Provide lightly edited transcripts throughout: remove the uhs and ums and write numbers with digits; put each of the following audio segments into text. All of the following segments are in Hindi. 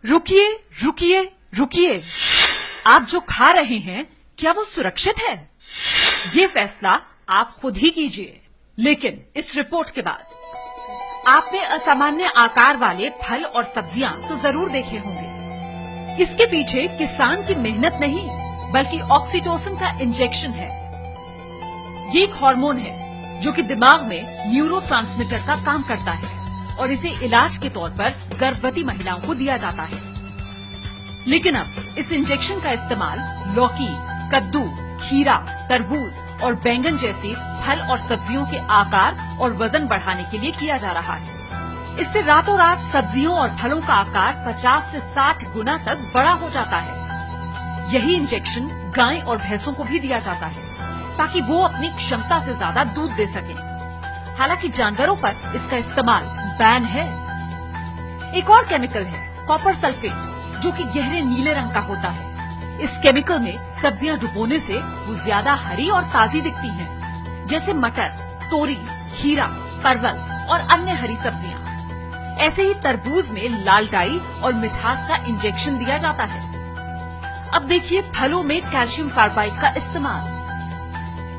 रुकिए रुकिए रुकिए, आप जो खा रहे हैं क्या वो सुरक्षित है? ये फैसला आप खुद ही कीजिए। लेकिन इस रिपोर्ट के बाद आपने असामान्य आकार वाले फल और सब्जियां तो जरूर देखे होंगे। इसके पीछे किसान की मेहनत नहीं बल्कि ऑक्सीटोसिन का इंजेक्शन है। ये एक हार्मोन है जो कि दिमाग में न्यूरोट्रांसमीटर का काम करता है और इसे इलाज के तौर पर गर्भवती महिलाओं को दिया जाता है। लेकिन अब इस इंजेक्शन का इस्तेमाल लौकी, कद्दू, खीरा, तरबूज और बैंगन जैसे फल और सब्जियों के आकार और वजन बढ़ाने के लिए किया जा रहा है। इससे रातों रात सब्जियों और फलों का आकार 50 से 60 गुना तक बड़ा हो जाता है। यही इंजेक्शन गाय और भैंसों को भी दिया जाता है ताकि वो अपनी क्षमता से ज्यादा दूध दे सकें। हालांकि जानवरों पर इसका इस्तेमाल बैन है। एक और केमिकल है कॉपर सल्फेट, जो कि गहरे नीले रंग का होता है। इस केमिकल में सब्जियां डुबोने से वो ज्यादा हरी और ताजी दिखती हैं, जैसे मटर, तोरी, खीरा, परवल और अन्य हरी सब्जियां। ऐसे ही तरबूज में लाल डाई और मिठास का इंजेक्शन दिया जाता है। अब देखिए फलों में कैल्शियम कार्बाइड का इस्तेमाल।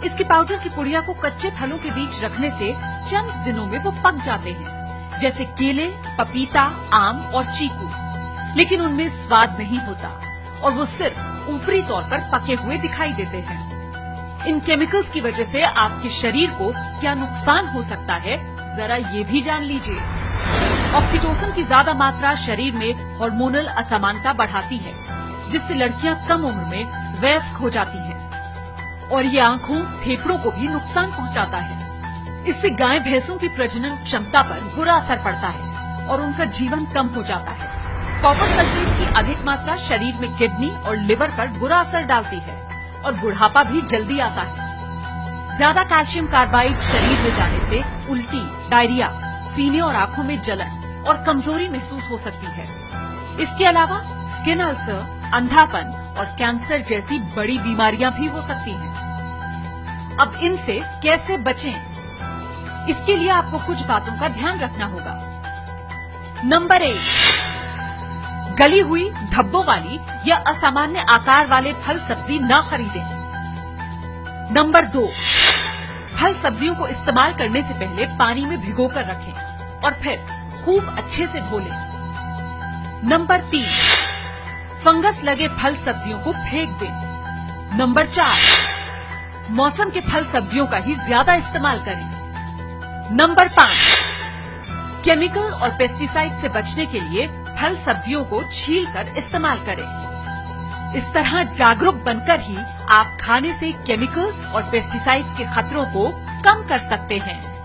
इसके पाउडर की पुड़िया को कच्चे फलों के बीच रखने से चंद दिनों में वो पक जाते हैं, जैसे केले, पपीता, आम और चीकू। लेकिन उनमें स्वाद नहीं होता और वो सिर्फ ऊपरी तौर पर पके हुए दिखाई देते हैं। इन केमिकल्स की वजह से आपके शरीर को क्या नुकसान हो सकता है, जरा ये भी जान लीजिए। ऑक्सीटोसिन की ज्यादा मात्रा शरीर में हार्मोनल असमानता बढ़ाती है, जिससे लड़कियां कम उम्र में वयस्क हो जाती हैं और ये आंखों, फेफड़ों को भी नुकसान पहुंचाता है। इससे गाय भैंसों की प्रजनन क्षमता पर बुरा असर पड़ता है और उनका जीवन कम हो जाता है। कॉपर सल्फेट की अधिक मात्रा शरीर में किडनी और लिवर पर बुरा असर डालती है और बुढ़ापा भी जल्दी आता है। ज्यादा कैल्शियम कार्बाइड शरीर में जाने से उल्टी, डायरिया, सीने और आंखों में जलन और कमजोरी महसूस हो सकती है। इसके अलावा स्किन अल्सर, अंधापन और कैंसर जैसी बड़ी बीमारियां भी हो सकती हैं। अब इनसे कैसे बचें? इसके लिए आपको कुछ बातों का ध्यान रखना होगा। नंबर 1, गली हुई, धब्बों वाली या असामान्य आकार वाले फल सब्जी न खरीदें। नंबर 2, फल सब्जियों को इस्तेमाल करने से पहले पानी में भिगोकर रखें और फिर खूब अच्छे से धो लें। नंबर 3, फंगस लगे फल सब्जियों को फेंक दें। नंबर 4, मौसम के फल सब्जियों का ही ज्यादा इस्तेमाल करें। नंबर 5, केमिकल और पेस्टिसाइड से बचने के लिए फल सब्जियों को छीलकर इस्तेमाल करें। इस तरह जागरूक बनकर ही आप खाने से केमिकल और पेस्टिसाइड्स के खतरों को कम कर सकते हैं।